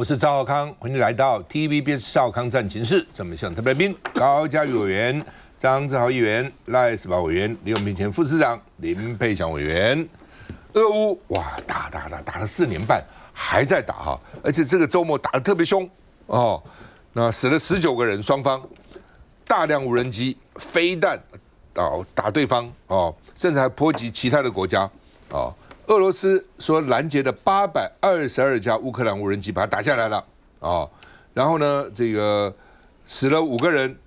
我是趙少康，歡迎來到 TVBS 少康戰情室。咱們向特別來賓高嘉瑜委員、張志豪議員、賴士葆委員、李永平前副市長、林沛祥委員。俄烏哇，打了4年半，還在打哈，而且這個周末打得特別兇哦。那死了19個人，雙方大量無人機、飛彈打對方哦，甚至還波及其他的國家哦。俄羅斯說攔截的822架烏克蘭無人機把它打下來了哦，然後呢，這個死了5個人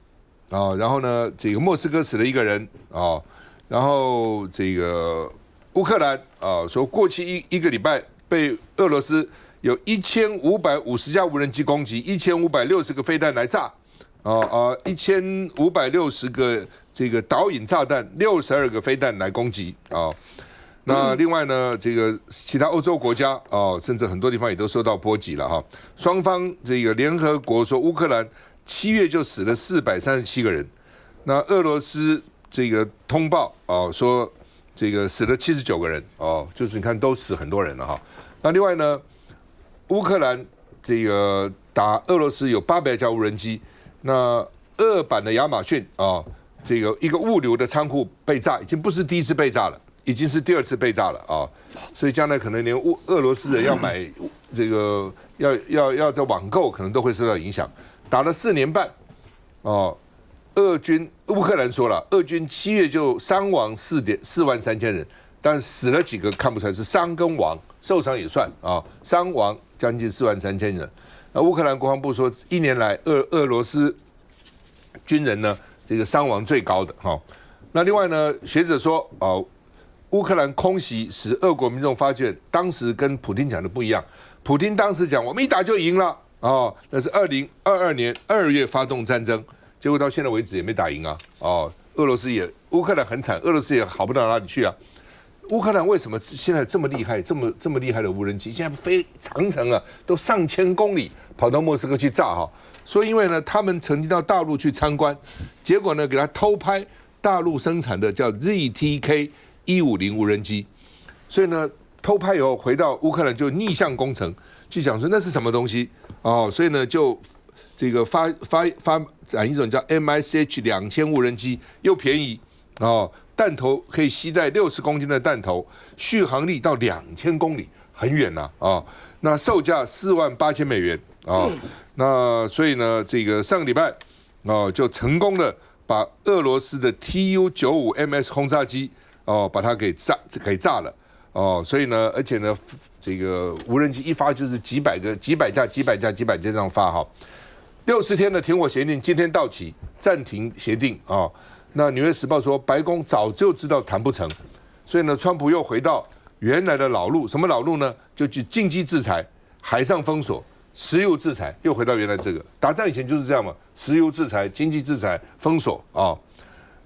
哦，然後呢，這個莫斯科死了1個人哦，然後這個烏克蘭說過去一個禮拜被俄羅斯有1550架無人機攻擊，1560個飛彈來炸，1560個這個導引炸彈，62個飛彈來攻擊哦。那另外呢，這個其他歐洲國家甚至很多地方也都受到波及了哈。雙方這個聯合國說，烏克蘭7月就死了437個人，那俄羅斯這個通報說這個死了79個人就是你看都死很多人了哈。那另外呢，烏克蘭這個打俄羅斯有800架無人機，那俄版的亞馬遜這個一個物流的倉庫被炸，已經不是第一次被炸了。已經是第2次被炸了啊，所以將來可能連俄羅斯人要買這個要在網購，可能都會受到影響。打了4年半，烏克蘭說了，俄軍7月就傷亡4萬3千人，但死了幾個看不出來是傷跟亡，受傷也算啊，傷亡將近4萬3千人。那烏克蘭國防部說，1年來俄羅斯軍人呢這個傷亡最高的哈。那另外呢，學者說烏克蘭空襲使俄國民眾發覺，當時跟普丁講的不一樣。普丁當時講，我們一打就贏了那是2022年2月發動戰爭，結果到現在為止也沒打贏啊烏克蘭很慘，俄羅斯也好不到哪裡去啊。烏克蘭為什麼現在這麼厲害，這麼厲害的無人機，現在飛長程啊，都上千公里跑到莫斯科去炸哈？說因為呢，他們曾經到大陸去參觀，結果呢給他偷拍大陸生產的叫 ZTK-150無人機，所以呢，偷拍以後回到烏克蘭就逆向工程，去講說那是什麼東西所以呢就這個發展一種叫 MICH 2000無人機，又便宜彈頭可以攜帶60公斤的彈頭，續航力到2000公里，很遠吶那售價48000美元那所以呢，這個上個禮拜就成功的把俄羅斯的 Tu-95MS 轟炸機把它給炸了所以呢，而且呢，這個無人機一發就是幾百架這樣發哈。60天的停火協定今天到期，暫停協定那《紐約時報》說，白宮早就知道談不成，所以呢，川普又回到原來的老路，什麼老路呢？就去經濟制裁、海上封鎖、石油制裁，又回到原來這個。打仗以前就是這樣嘛，石油制裁、經濟制裁、封鎖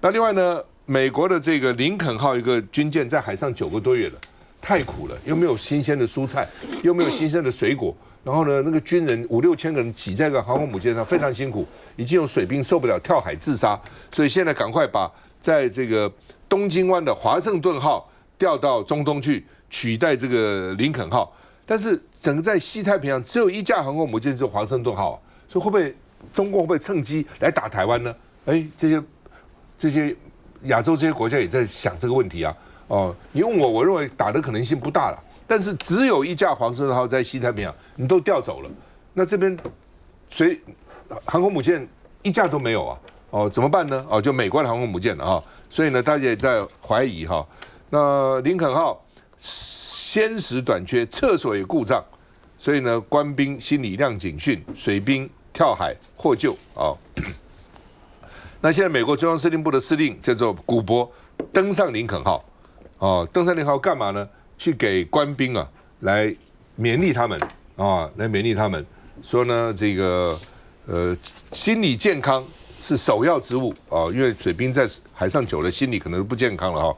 那另外呢？美國的這個林肯號一個軍艦在海上9個多月了，太苦了，又沒有新鮮的蔬菜，又沒有新鮮的水果，然後呢，那個軍人5-6千個人擠在一個航空母艦上，非常辛苦，已經有水兵受不了，跳海自殺，所以現在趕快把在這個東京灣的華盛頓號調到中東去取代這個林肯號，但是整個在西太平洋只有1架航空母艦，就是華盛頓號所以會不會中共會不會趁機來打台灣呢？這些亞洲這些國家也在想這個問題啊你問我認為打的可能性不大了，但是只有1架華盛頓號在西太平洋，你都調走了，那這邊航空母艦1架都沒有怎麼辦呢？就美國的航空母艦了所以呢，大家也在懷疑那林肯號鮮食短缺，廁所也故障，所以呢，官兵心理亮警訊，水兵跳海獲救那現在美國中央司令部的司令叫做古柏，登上林肯號登上林肯號幹嘛呢？去給官兵來勉勵他們來勉勵他們，說呢這個心理健康是首要之務因為水兵在海上久了，心理可能不健康了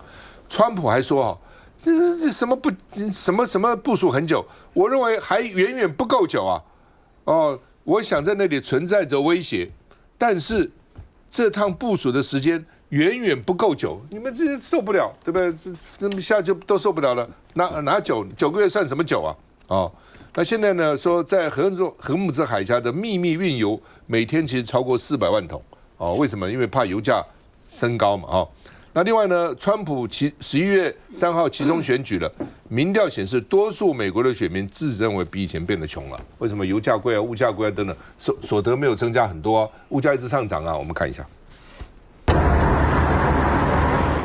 川普還說這什麼部署很久，我認為還遠遠不夠久我想在那裡存在着威脅，但是這趟部署的時間遠遠不夠久，你們這些受不了，對不對？這麼下就都受不了了，哪9個月算什麼久啊？那現在呢，說在荷姆茲海峽的秘密運油，每天其實超過400萬桶哦。為什麼？因為怕油價升高嘛哦。那另外呢，川普11月3號期中選舉了，民調顯示多數美國的選民自認為比以前變得窮了。為什麼？油價貴啊，物價貴啊等等，所得沒有增加很多啊，物價一直上漲啊。我們看一下。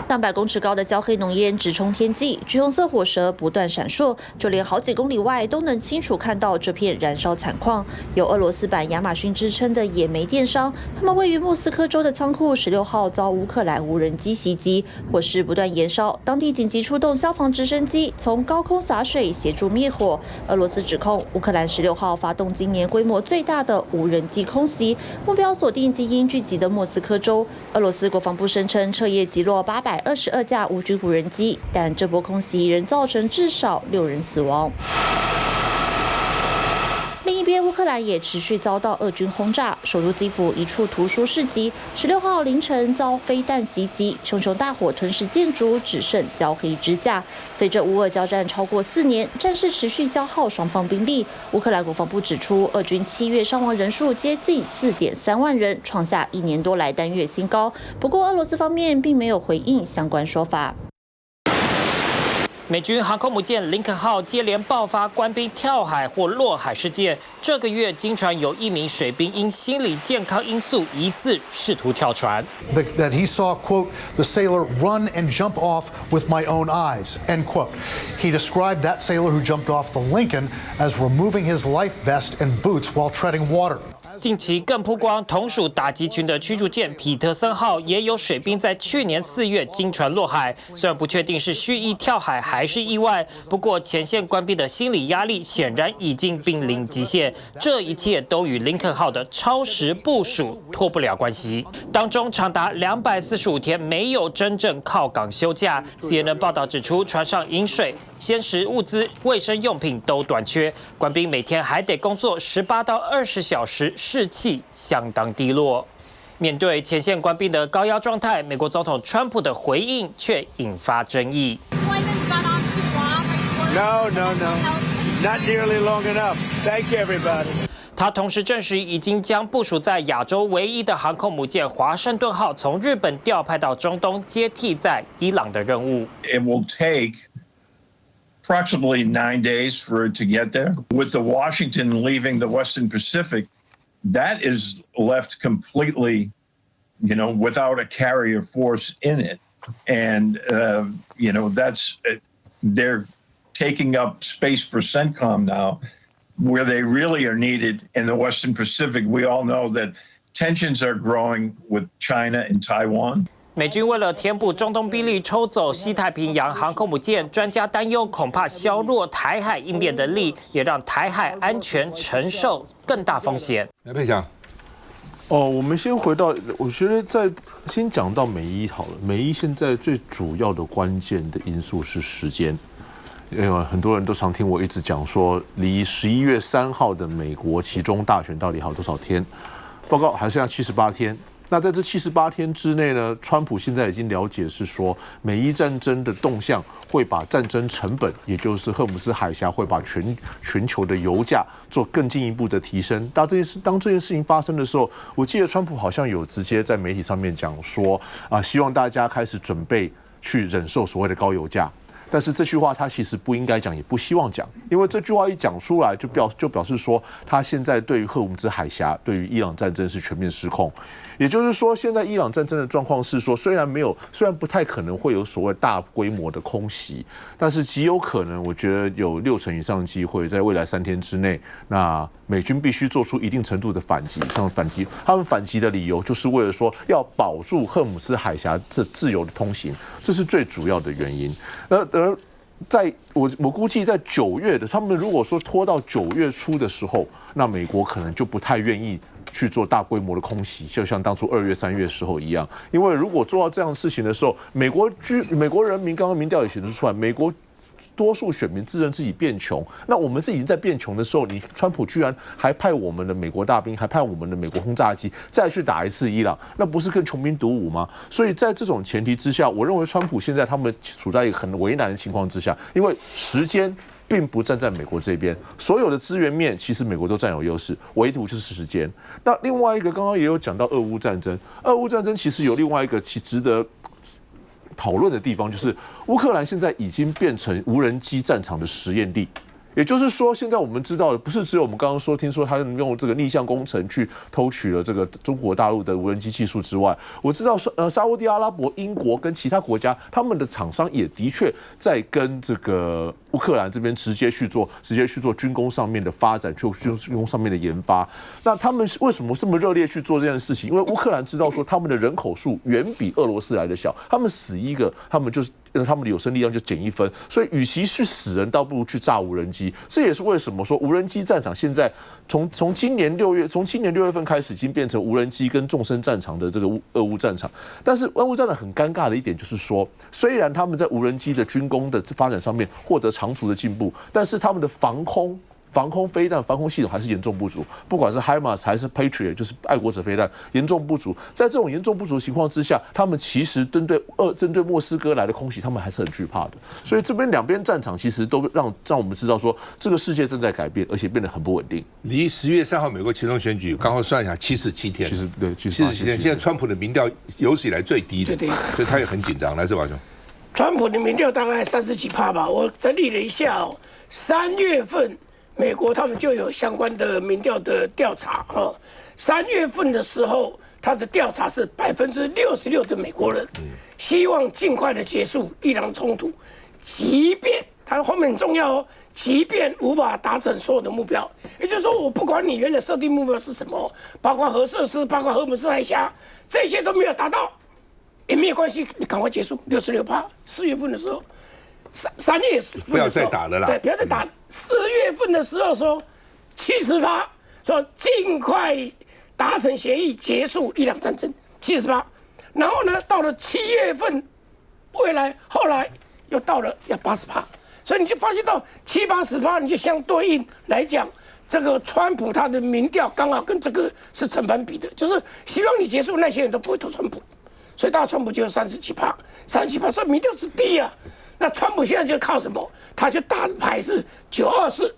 上百公尺高的焦黑濃煙直衝天際，橘紅色火舌不斷閃爍，就連好幾公里外都能清楚看到這片燃燒慘況。有俄羅斯版亞馬遜之稱的野煤電商，他們位於莫斯科州的倉庫16號遭烏克蘭無人機襲擊，火勢不斷延燒，當地緊急出動消防直升機從高空灑水協助滅火。俄羅斯指控烏克蘭16號發動今年規模最大的無人機空襲，目標鎖定基因聚集的莫斯科州。俄羅斯國防部聲稱徹夜擊落822架無軍無人機，但這波空襲仍造成至少6人死亡。另一邊，烏克蘭也持續遭到俄軍轟炸，首都基輔一處圖書市集16號凌晨遭飛彈襲擊，熊熊大火吞噬建築，只剩焦黑支架。隨着烏俄交戰超過4年，戰事持續消耗雙方兵力。烏克蘭國防部指出，俄軍7月傷亡人數接近4.3萬人，創下1年多來單月新高。不過，俄羅斯方面並沒有回應相關說法。美軍航空母艦林肯號接連爆發官兵跳海或落海事件。這個月經傳有1名水兵因心理健康因素疑似試圖跳船。That he saw, quote, the sailor run and jump off with my own eyes, end quote. He described that sailor who jumped off the Lincoln as removing his life vest and boots while treading water. 近期更曝光同屬打擊群的驅逐艦彼得森號也有水兵在去年4月經傳落海，雖然不確定是蓄意跳海還是意外，不過前線官兵的心理壓力顯然已經瀕臨極限，這一切都與林肯號的超時部署脫不了關係。當中長達245天沒有真正靠港休假。CNN 報道指出，船上飲水、鮮食物資、衛生用品都短缺，官兵每天還得工作18到20小時，士氣相當低落。面對前線官兵的高壓狀態，美國總統川普的回應卻引發爭議。No, not nearly long enough. Thank you, everybody. 他同時證實，已經將部署在亞洲唯一的航空母艦華盛頓號從日本調派到中東，接替在伊朗的任務。It will take approximately 9 days for it to get there. With the Washington leaving the Western Pacific, that is left completely, without a carrier force in it. And, they're taking up space for CENTCOM now, where they really are needed in the Western Pacific. We all know that tensions are growing with China and Taiwan. 美軍為了填補中東兵力抽走西太平洋航空母艦，專家擔憂恐怕削弱台海應變能力，也讓台海安全承受更大風險。來佩強，我們先回到，我覺得先講到美伊好了。美伊現在最主要的關鍵的因素是時間，因為很多人都常聽我一直講說，離11月3號的美國期中大選到底還有多少天？報告還剩下78天。那在這78天之內呢，川普現在已經了解是說，美伊戰爭的動向會把戰爭成本，也就是荷姆斯海峽會把全球的油價做更進一步的提升。當這件事情發生的時候，我記得川普好像有直接在媒體上面講說，希望大家開始準備去忍受所謂的高油價。但是這句話他其實不應該講，也不希望講，因為這句話一講出來，就表示說他現在對於荷姆茲海峽、對於伊朗戰爭是全面失控。也就是說，現在伊朗戰爭的狀況是說，雖然不太可能會有所謂大規模的空襲，但是極有可能，我覺得有60%以上的機會，在未來3天之內，那美軍必須做出一定程度的反擊。他們反擊的理由就是為了說要保住荷姆斯海峽自由的通行，這是最主要的原因。而我估計在9月的，他們如果說拖到9月初的時候，那美國可能就不太願意去做大規模的空襲，就像當初2月、3月的時候一樣。因為如果做到這樣的事情的時候，美國人民剛剛民調也顯示出來，美國多數選民自認自己變窮，那我們是已經在變窮的時候，你川普居然還派我們的美國大兵，還派我們的美國轟炸機再去打一次伊朗，那不是跟窮兵黷武嗎？所以在這種前提之下，我認為川普現在他們處在一個很為難的情況之下，因為時間並不站在美國這邊。所有的資源面，其實美國都占有優勢，唯獨就是時間。那另外一個，剛剛也有講到俄烏戰爭，俄烏戰爭其實有另外一個值得討論的地方，就是烏克蘭現在已經變成無人機戰場的實驗地。也就是說，現在我們知道的不是只有我們剛剛聽說他們用這個逆向工程去偷取了這個中國大陸的無人機技術之外，我知道沙烏地阿拉伯、英國跟其他國家，他們的廠商也的確在跟這個烏克蘭這邊直接去做軍工上面的發展，去軍工上面的研發。那他們為什麼這麼熱烈去做這件事情？因為烏克蘭知道說他們的人口數遠比俄羅斯來的小，他們死一個，他們的有生力量就減1分，所以與其去死人，倒不如去炸無人機。這也是為什麼說無人機戰場現在從今年6月份開始，已經變成無人機跟縱深戰場的這個俄烏戰場。但是俄烏戰場很尷尬的一點就是說，雖然他們在無人機的軍工的發展上面獲得長足的進步，但是他們的防空飛彈、防空系統還是嚴重不足，不管是 HIMARS 還是 Patriot， 就是愛國者飛彈，嚴重不足。在這種嚴重不足的情況之下，他們其實針对莫斯科來的空袭，他們還是很懼怕的。所以這邊兩邊戰場其實都讓我們知道說，這個世界正在改变，而且變得很不穩定。離10月3號美國期中選舉剛好算一下77天，77天。現在川普的民調有史以來最低的，所以他也很緊張。来，是吧兄？川普的民調大概30幾%吧，我整理了一下哦，3月份。美國他们就有相關的民調的調查啊，3月份的時候，他的調查是66%的美國人希望盡快的結束伊朗衝突，即便他後面很重要哦，即便無法達成所有的目標，也就是說，我不管你原來設定目標是什麼，包括核設施，包括荷姆斯海峽，這些都沒有達到，也沒有關係，你趕快結束66%，4月份的時候。3月份不要再打了啦，對，不要再打。4月份的時候說70%，說盡快達成協議，結束伊朗戰爭70%。然後呢，到了7月份，後來又到了要80%，所以你就發現到70-80%，你就相對應來講，這個川普他的民調剛好跟這個是成反比的，就是希望你結束，那些人都不會投川普，所以到川普就有37%，所以民調之低啊。那川普現在就靠什麼？他就打的牌是924，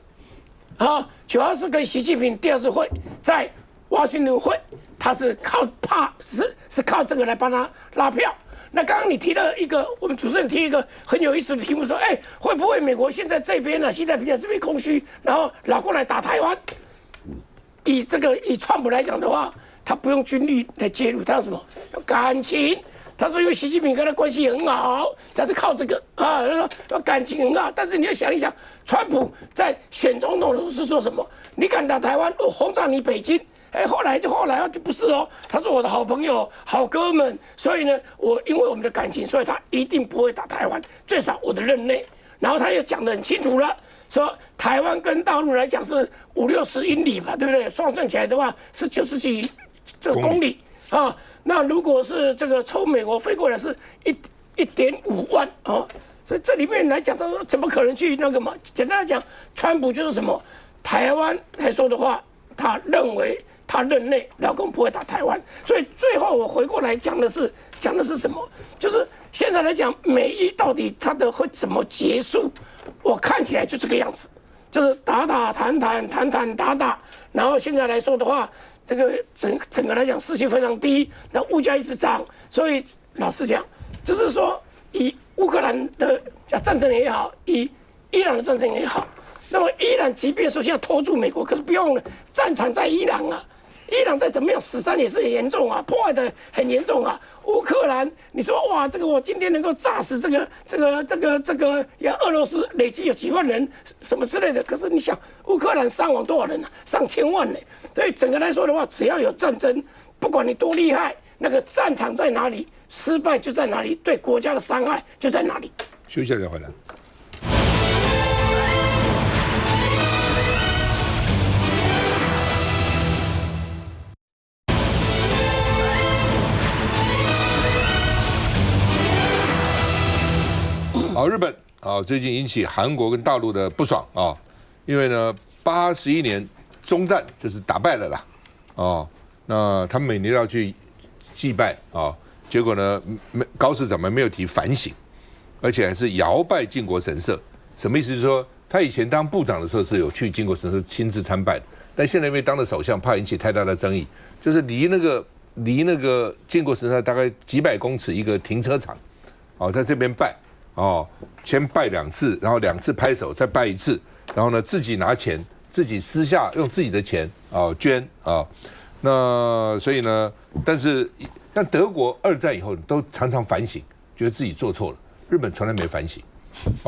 啊，924跟習近平第2次會在華盛頓會，他是靠是靠這個來幫他拉票。那剛剛你提了一個，我們主持人提一個很有意思的題目，說，會不會美國現在這邊呢，西太平洋這邊空虛，然後老過來打台灣？以川普來講的話，他不用軍力來介入，他用什麼？用感情。他說：“因為習近平跟他關係很好，他是靠這個啊，他說感情很好。但是你要想一想，川普在選總統的時候是說什麼？你敢打台灣，我轟炸你北京。後來就不是哦。他說我的好朋友、好哥們，所以呢，因為我們的感情，所以他一定不會打台灣，最少我的任內。然後他又講得很清楚了，說台灣跟大陸來講是50-60英里嘛，對不對？算起來的話是90幾這個公里啊。”那如果是這個從美國飛過來是1.5萬啊，所以這裡面來講，他說怎麼可能去那個嘛？簡單來講，川普就是什麼？台灣來說的話，他認為他任內老公不會打台灣，所以最後我回過來講的是什麼？就是現在來講，美伊到底它的會怎麼結束？我看起來就這個樣子，就是打談打，然後現在來說的話。這個整個來講士氣非常低，那物價一直漲，所以老實講，就是說以烏克蘭的戰爭也好，以伊朗的戰爭也好，那麼伊朗即便說現在拖住美國，可是不用了，戰場在伊朗啊，伊朗再怎麼樣死傷也是很嚴重啊，破壞的很嚴重啊。烏克蘭，你說哇，這個我今天能夠炸死這個，呀，俄羅斯累計有幾萬人什麼之類的，可是你想烏克蘭傷亡多少人啊？上千萬呢。所以整個來說的話，只要有戰爭，不管你多厲害，那個戰場在哪裡，失敗就在哪裡，對國家的傷害就在哪裡。休息一下再回來。好，日本啊，最近引起韓國跟大陸的不爽啊，因為呢，81年中戰就是打敗了啦，哦，那他們每年要去祭拜啊，結果呢，高市長們沒有提反省，而且還是遙拜靖國神社，什麼意思？就是說他以前當部長的時候是有去靖國神社親自參拜的，但現在因為當了首相，怕引起太大的爭議，就是離那個靖國神社大概幾百公尺一個停車場，在這邊拜，先拜2次，然後2次拍手，再拜1次，然後呢自己拿錢，自己私下用自己的錢捐啊，那所以呢，但是像德國2戰以後都常常反省，覺得自己做錯了，日本從來沒反省，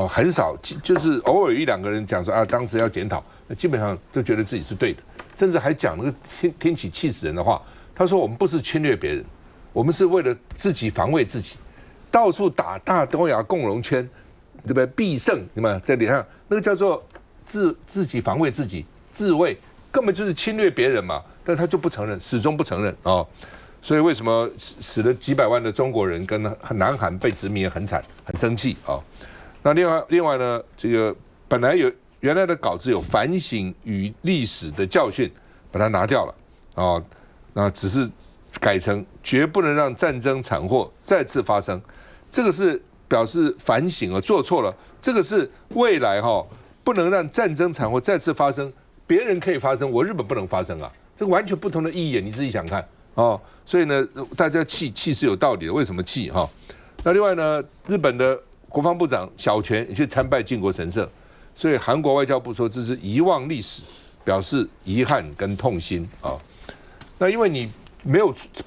很少，就是偶爾1、2個人講說當時要檢討，基本上都覺得自己是對的，甚至還講那個聽起氣死人的話，他說我們不是侵略別人，我們是為了自己防衛自己，到處打大東亞共榮圈，對不對？必勝，你們在臉上那個叫做自己防衛自己，自衛根本就是侵略別人嘛，但他就不承認，始終不承認啊。所以為什麼死了幾百萬的中國人跟南韓被殖民也很慘，很生氣啊？那另外呢，這個本來原來的稿子有反省與歷史的教訓，把它拿掉了啊，那只是改成絕不能讓戰爭慘禍再次發生，這個是表示反省而做錯了，這個是未來不能讓戰爭慘禍再次發生，別人可以發生，我日本不能發生啊，這個完全不同的意義，你自己想看。所以呢，大家氣是有道理的。為什麼氣？那另外呢，日本的國防部長小泉也去參拜靖國神社，所以韓國外交部說這是遺忘歷史，表示遺憾跟痛心啊。那因為你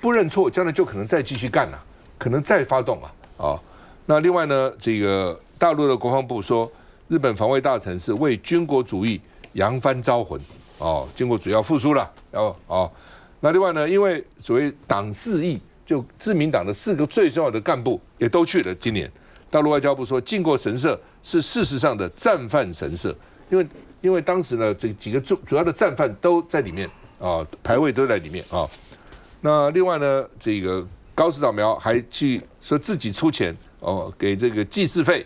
不認錯，將來就可能再繼續幹了，可能再發動啊。那另外呢，這個大陸的國防部說，日本防衛大臣是為軍國主義揚帆招魂，軍國主義要復甦了，那另外呢，因為所謂黨4億，就自民黨的4個最重要的幹部也都去了。今年大陸外交部說，靖國神社是事實上的戰犯神社，因為當時呢，這幾個主要的戰犯都在裡面牌位都在裡面啊。那另外呢，這個高市早苗還去說自己出錢給這個祭祀費，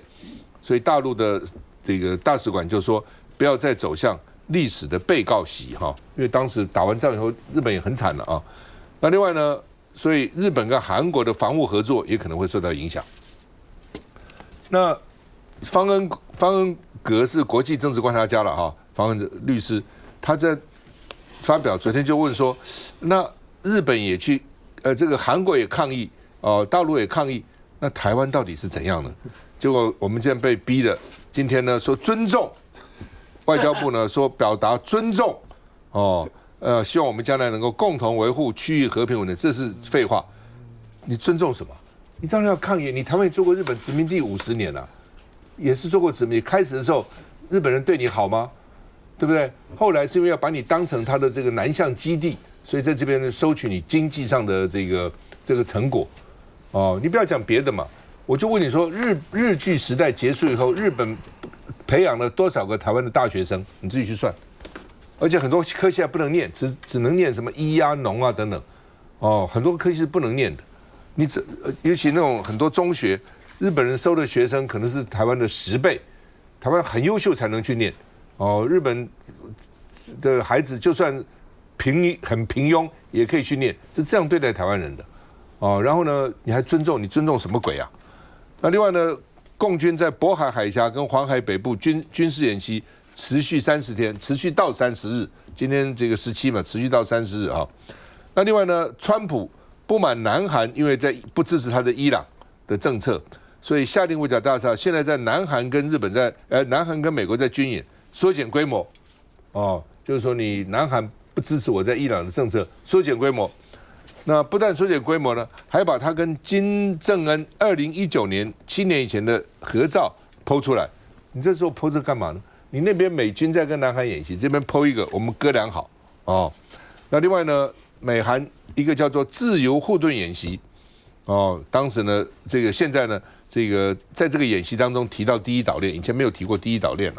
所以大陸的這個大使館就說不要再走向歷史的被告席因為當時打完仗以後，日本也很慘了啊。那另外呢，所以日本跟韓國的防務合作也可能會受到影響。那方恩格是國際政治觀察家了方恩律師，他在發表昨天就問說，那日本也去這個韓國也抗議大陸也抗議，那台灣到底是怎樣呢？結果我們現在被逼的，今天呢說尊重。外交部呢說表達尊重，希望我們將來能夠共同維護區域和平穩定，這是廢話。你尊重什麼？你當然要抗議。你台灣也做過日本殖民地50年了，也是做過殖民。開始的時候，日本人對你好嗎？對不對？後來是因為要把你當成他的這個南向基地，所以在這邊收取你經濟上的這個成果。你不要講別的嘛，我就問你說，日據時代結束以後，日本培養了多少個台灣的大學生？你自己去算。而且很多科系還不能念，只能念什麼醫啊、農啊等等。很多科系是不能念的。尤其那種很多中學，日本人收的學生可能是台灣的10倍，台灣很優秀才能去念。日本的孩子就算很平庸，也可以去念，是這樣對待台灣人的。然後呢，你還尊重什麼鬼啊？那另外呢？共軍在渤海海峽跟黃海北部軍事演習持續30天，持續到30日。今天這個17嘛，持續到30日啊。那另外呢，川普不滿南韓因為在不支持他的伊朗的政策，所以下令五角大廈現在在南韓跟南韓跟美國在軍演縮減規模。就是說你南韓不支持我在伊朗的政策，縮減規模。那不但縮減規模呢，還把他跟金正恩2019年7年以前的合照PO出來。你這時候PO這幹嘛呢？你那邊美軍在跟南韓演習，這邊PO一個我們哥倆好那另外呢，美韓一個叫做自由護盾演習當時呢，現在呢，在這個演習當中提到第一島鏈，以前沒有提過第一島鏈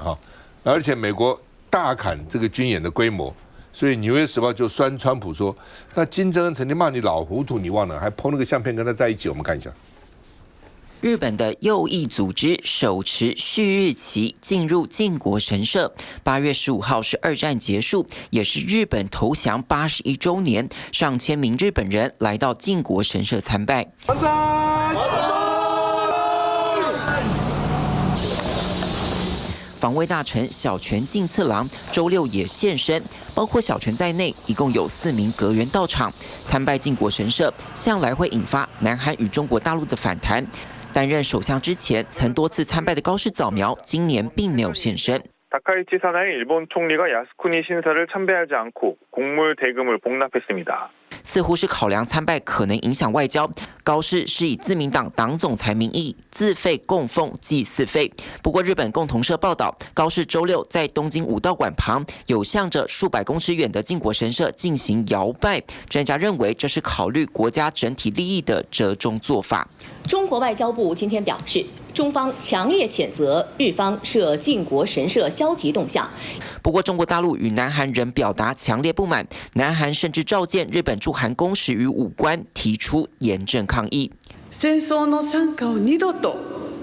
而且美國大砍這個軍演的規模。所以《紐約時報》就酸川普說：“那金正恩曾經罵你老糊塗，你忘了？還 po 那個相片跟他在一起。”我們看一下。日本的右翼組織手持旭日旗進入靖國神社。8月15號是2戰結束，也是日本投降81週年。上千名日本人來到靖國神社參拜。防衛大臣小泉進次郎周六也現身，包括小泉在內，一共有4名閣員到場參拜靖國神社，向來會引發南韓與中國大陸的反彈。擔任首相之前曾多次參拜的高市早苗，今年並沒有現身。다카이치 사나이 일본 총리가 야스쿠니 신사를 참배하지 않고 공물 대금을 복납했습니다. 似乎是考量參拜可能影響外交，高市是以自民黨黨總裁名義自費供奉祭祀費。不過，日本共同社報道，高市周六在東京武道館旁有向着數百公尺遠的靖國神社進行遙拜。專家認為，這是考慮國家整體利益的折中做法。中國外交部今天表示，中方強烈譴責日方涉靖國神社消極動向。不過，中國大陸與南韓仍表達強烈不滿，南韓甚至召見日本駐韓公使與武官，提出嚴正抗議。戦爭の惨禍を二度と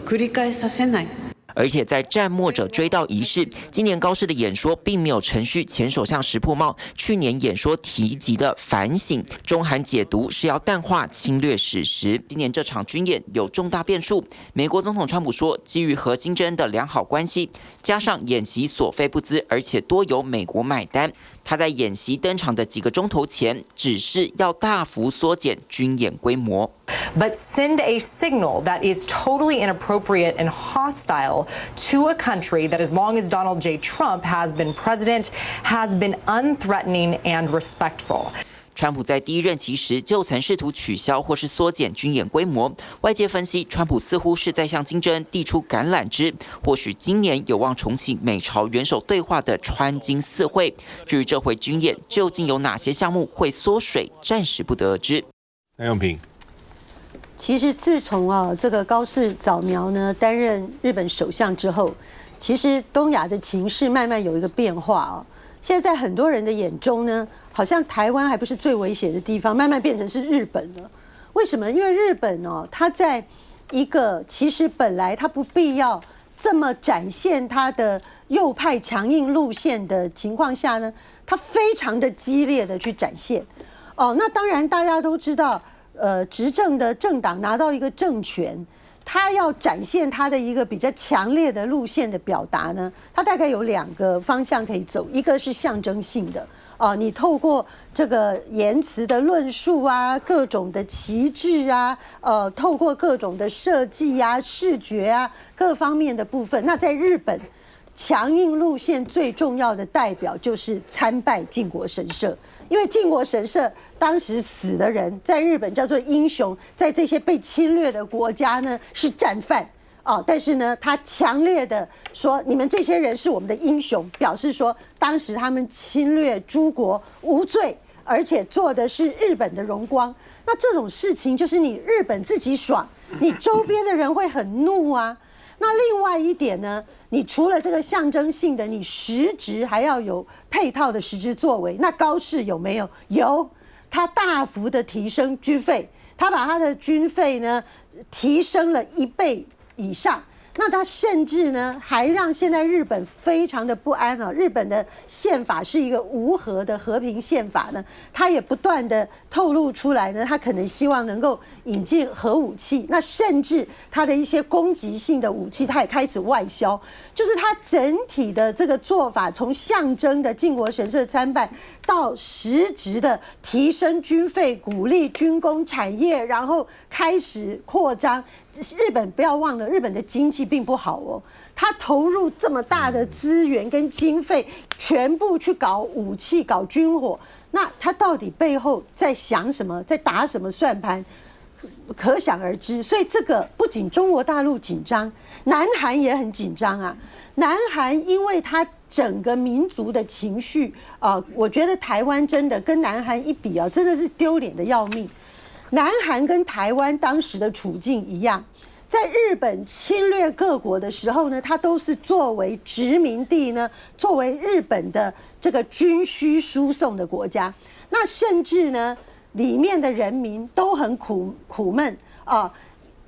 繰り返させない。而且在戰歿者追悼儀式，今年高市的演說並沒有承續前首相石破茂去年演說提及的反省，中韓解讀是要淡化侵略史實。今年這場軍演有重大變數，美國總統川普說，基於和金正恩的良好關係，加上演習所費不貲，而且多由美國買單。他在演習登場的幾個鐘頭前，指示要大幅縮減軍演規模。But send a signal that is totally inappropriate and hostile to a country that, as long as Donald J. Trump has been president, has been unthreatening and respectful. 川普在第一任期時就曾試圖取消或是縮減軍演規模，外界分析，川普似乎是在向金正恩遞出橄欖枝，或許今年有望重啟美朝元首對話的川金4會。至於這回軍演究竟有哪些項目會縮水，暫時不得而知。賴永平，其實自從這個高市早苗呢擔任日本首相之後，其實東亞的情勢慢慢有一個變化。現在在很多人的眼中呢，好像台灣還不是最危險的地方，慢慢變成是日本了。為什麼？因為日本它在一個其實本來它不必要這麼展現它的右派強硬路線的情況下呢，它非常的激烈的去展現。那當然大家都知道，執政的政黨拿到一個政權，他要展現他的一個比較強烈的路線的表達呢，他大概有2個方向可以走，一個是象徵性的，你透過這個言辭的論述啊，各種的旗幟啊，透過各種的設計啊、視覺啊各方面的部分。那在日本，強硬路線最重要的代表就是參拜靖國神社。因為靖國神社當時死的人，在日本叫做英雄，在這些被侵略的國家呢是戰犯但是呢，他強烈的說，你們這些人是我們的英雄，表示說當時他們侵略諸國無罪，而且做的是日本的榮光。那這種事情就是你日本自己爽，你周邊的人會很怒啊。那另外一點呢，你除了這個象徵性的，你實質還要有配套的實質作為。那高市有沒有？有，他大幅的提升軍費，他把他的軍費呢提升了1倍以上。那他甚至呢，還讓現在日本非常的不安啊！日本的憲法是一個無核的和平憲法呢，他也不斷的透露出來呢，他可能希望能夠引進核武器，那甚至他的一些攻擊性的武器，他也開始外銷。就是他整體的這個做法，從象徵的靖國神社參拜，到實質的提升軍費、鼓勵軍工產業，然後開始擴張。日本不要忘了，日本的經濟並不好哦，他投入這麼大的資源跟經費，全部去搞武器、搞軍火，那他到底背後在想什麼，在打什麼算盤，可想而知。所以這個不僅中國大陸緊張，南韓也很緊張啊。南韓因為他整個民族的情緒我覺得台灣真的跟南韓一比真的是丟臉的要命。南韓跟台灣當時的處境一樣，在日本侵略各國的時候呢，它都是作為殖民地呢，作為日本的這個軍需輸送的國家。那甚至呢，裡面的人民都很苦悶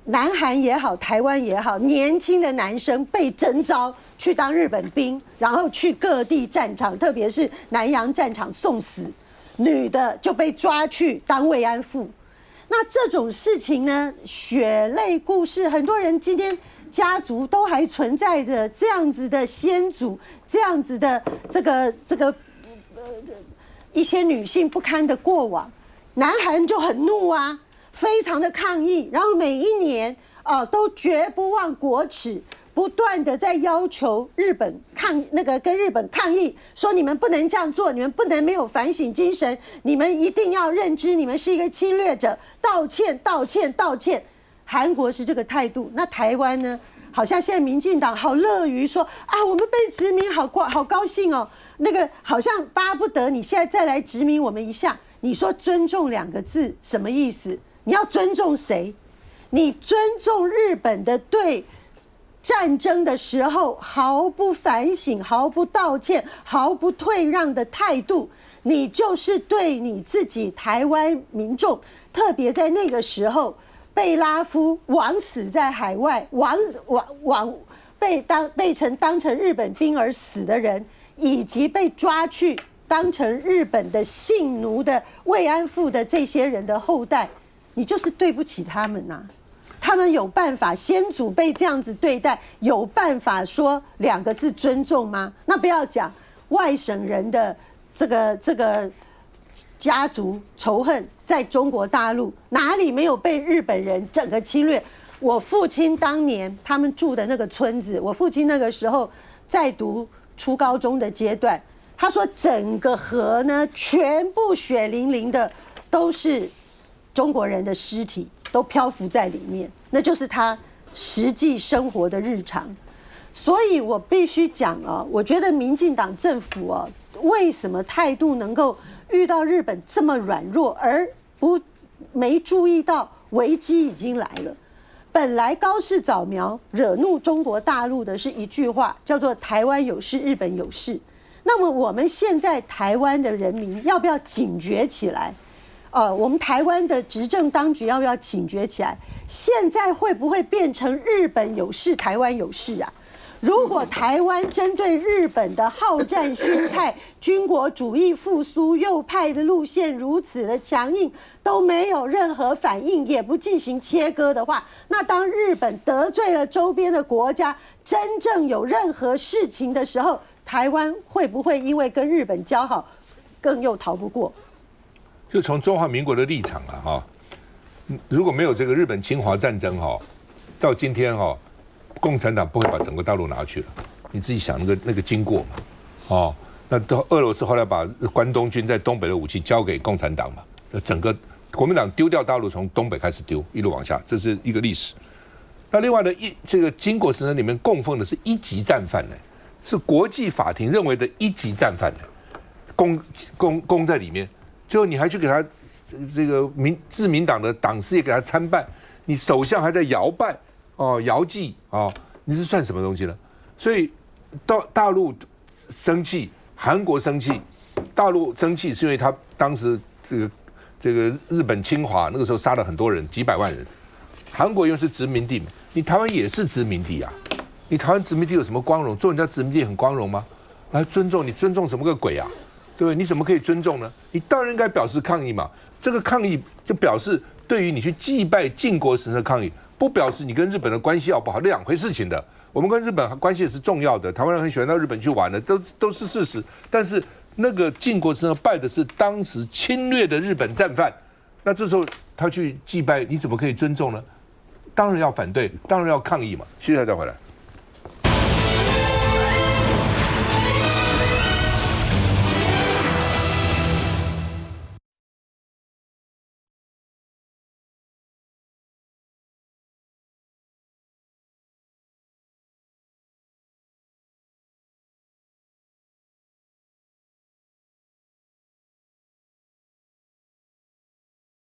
南韓也好，台灣也好，年輕的男生被徵召去當日本兵，然後去各地戰場，特別是南洋戰場送死；女的就被抓去當慰安婦。那這種事情呢，血淚故事，很多人今天家族都還存在着這樣子的先祖，這樣子的一些女性不堪的過往，南韓就很怒啊，非常的抗議，然後每一年都絕不忘國恥，不斷的在要求日本跟日本抗議，說你們不能這樣做，你們不能沒有反省精神，你們一定要認知你們是一個侵略者，道歉道歉道歉。韓國是這個態度，那台灣呢？好像現在民進黨好樂於說啊，我們被殖民好高興哦，好像巴不得你現在再來殖民我們一下。你說尊重2個字什麼意思？你要尊重誰？你尊重日本的對戰爭的時候毫不反省、毫不道歉、毫不退讓的態度，你就是对你自己台灣民眾，特別在那個時候。貝拉夫枉死在海外，被當成日本兵而死的人，以及被抓去當成日本的性奴的慰安婦的這些人的後代，你就是對不起他們吶。他們有辦法，先祖被這樣子對待，有辦法說2個字尊重嗎？那不要講外省人的這個家族仇恨，在中國大陸哪裡沒有被日本人整個侵略？我父親當年他們住的那個村子，我父親那個時候在讀初高中的階段，他說整個河呢，全部血淋淋的都是中國人的屍體，都漂浮在裡面，那就是他實際生活的日常。所以我必須講啊，我覺得民進黨政府啊，為什麼態度能夠遇到日本這麼軟弱，而沒注意到危機已經來了？本來高市早苗惹怒中國大陸的是一句話，叫做台灣有事，日本有事。那麼我們現在台灣的人民要不要警覺起來？我們台灣的執政當局要不要警覺起來？現在會不會變成日本有事，台灣有事啊？如果台灣針對日本的好戰心態、軍國主義復甦、右派的路線如此的強硬，都沒有任何反應，也不進行切割的話，那當日本得罪了周邊的國家，真正有任何事情的時候，台灣會不會因為跟日本交好，更又逃不過？就從中華民國的立場啊，哈，如果沒有這個日本侵華戰爭哈，到今天哈，共產黨不會把整個大陸拿去了。你自己想那個經過嘛，哦，那俄羅斯後來把關東軍在東北的武器交給共產黨嘛，整個國民黨丟掉大陸，從東北開始丟，一路往下，這是一個歷史。那另外呢，這個經國神社裡面供奉的是一級戰犯呢，是國際法庭認為的一級戰犯呢，供在裡面。最後你還去給他這個自民黨的黨師也給他參拜，你首相還在搖拜哦，搖祭哦，你是算什麼東西呢？所以大陸生氣，韓國生氣，大陸生氣是因為他當時這個日本侵華那個時候殺了很多人，幾百萬人，韓國因為是殖民地嘛，你台灣也是殖民地啊，你台灣殖民地有什麼光榮？做人家殖民地很光榮嗎？來尊重你尊重什麼個鬼啊？對不對？你怎麼可以尊重呢？你當然應該表示抗議嘛。這個抗議就表示對於你去祭拜靖國神社抗議，不表示你跟日本的關係好不好，兩回事情的。我們跟日本關係也是重要的，台灣人很喜歡到日本去玩的，都是事實。但是那個靖國神社拜的是當時侵略的日本戰犯，那這時候他去祭拜，你怎麼可以尊重呢？當然要反對，當然要抗議嘛。謝謝，再回來。